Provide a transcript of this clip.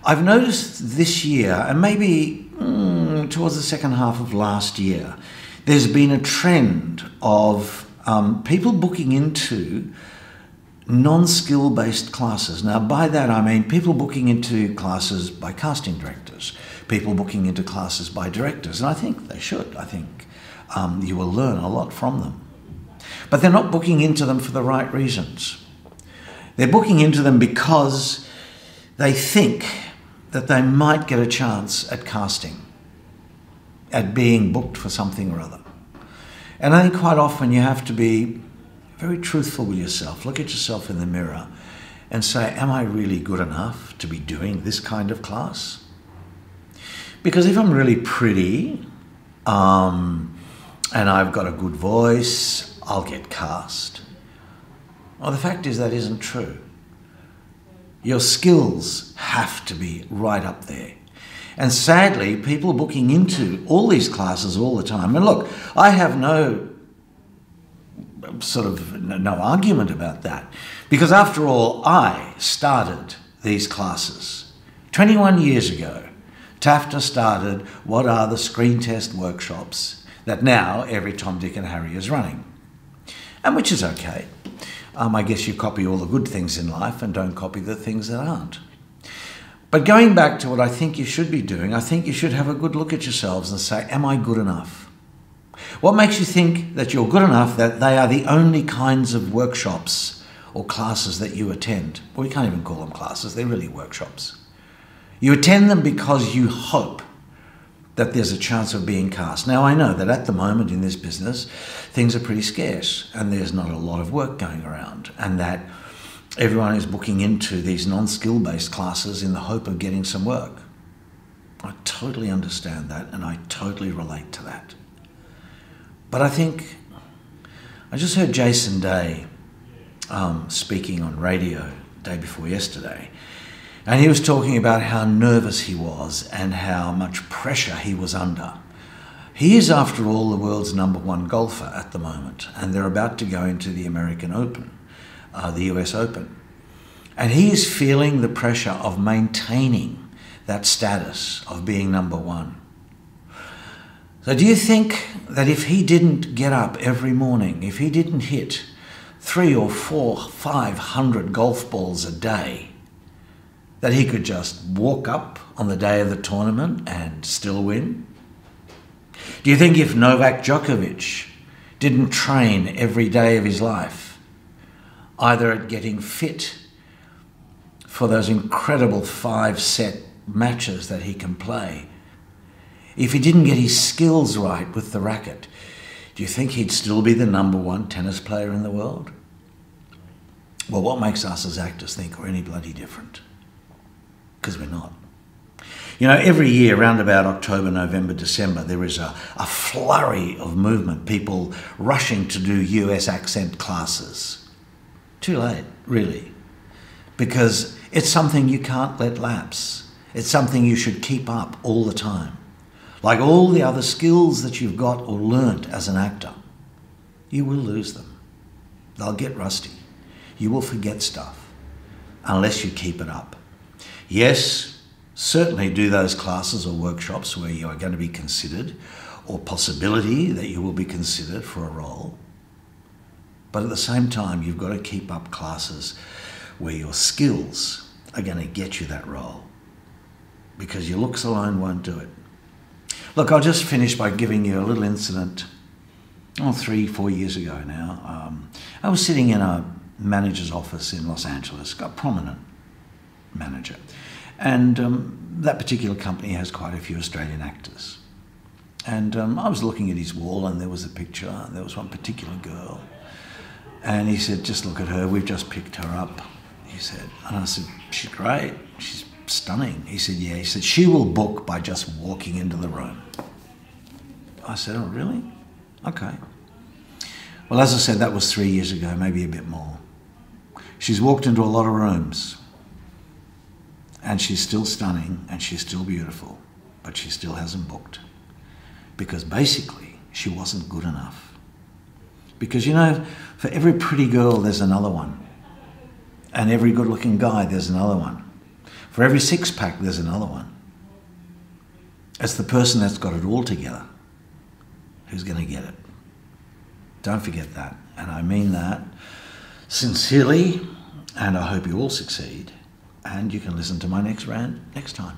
I've noticed this year, and maybe towards the second half of last year, there's been a trend of people booking into non-skill-based classes. Now, by that I mean people booking into classes by casting directors, people booking into classes by directors, and I think they should. I think you will learn a lot from them. But they're not booking into them for the right reasons. They're booking into them because they think that they might get a chance at casting, at being booked for something or other. And I think quite often you have to be very truthful with yourself. Look at yourself in the mirror and say, am I really good enough to be doing this kind of class? Because if I'm really pretty and I've got a good voice, I'll get cast. Well, the fact is that isn't true. Your skills have to be right up there. And sadly, people booking into all these classes all the time. And look, I have no argument about that. Because after all, I started these classes. 21 years ago, Tafta started what are the screen test workshops that now every Tom, Dick and Harry is running. And which is okay. I guess you copy all the good things in life and don't copy the things that aren't. But going back to what I think you should be doing, I think you should have a good look at yourselves and say, am I good enough? What makes you think that you're good enough that they are the only kinds of workshops or classes that you attend? Well, we can't even call them classes, they're really workshops. You attend them because you hope that there's a chance of being cast. Now, I know that at the moment in this business, things are pretty scarce and there's not a lot of work going around, and that everyone is booking into these non-skill-based classes in the hope of getting some work. I totally understand that and I totally relate to that. But I think, I just heard Jason Day speaking on radio day before yesterday, and he was talking about how nervous he was and how much pressure he was under. He is, after all, the world's #1 golfer at the moment, and they're about to go into the American Open, the US Open. And he is feeling the pressure of maintaining that status of being #1. So do you think that if he didn't get up every morning, if he didn't hit 300 or 400, 500 golf balls a day, that he could just walk up on the day of the tournament and still win? Do you think if Novak Djokovic didn't train every day of his life, either at getting fit for those incredible 5-set matches that he can play, if he didn't get his skills right with the racket, do you think he'd still be the #1 tennis player in the world? Well, what makes us as actors think we're any bloody different? Because we're not. You know, every year, around about October, November, December, there is a flurry of movement, people rushing to do US accent classes. Too late, really, because it's something you can't let lapse. It's something you should keep up all the time. Like all the other skills that you've got or learnt as an actor, you will lose them. They'll get rusty. You will forget stuff unless you keep it up. Yes, certainly do those classes or workshops where you are going to be considered, or possibility that you will be considered for a role. But at the same time, you've got to keep up classes where your skills are going to get you that role, because your looks alone won't do it. Look, I'll just finish by giving you a little incident. 3-4 years ago now, I was sitting in a manager's office in Los Angeles, a prominent manager, and that particular company has quite a few Australian actors. And I was looking at his wall, and there was a picture, and there was one particular girl, and he said, just look at her, we've just picked her up, he said. And I said, she's great, she's stunning. He said, yeah. He said, she will book by just walking into the room. I said, oh, really? Okay. Well, as I said, that was 3 years ago, maybe a bit more. She's walked into a lot of rooms, and she's still stunning, and she's still beautiful, but she still hasn't booked. Because basically, she wasn't good enough. Because, you know, for every pretty girl, there's another one. And every good-looking guy, there's another one. For every six-pack, there's another one. It's the person that's got it all together who's going to get it. Don't forget that. And I mean that sincerely, and I hope you all succeed. And you can listen to my next rant next time.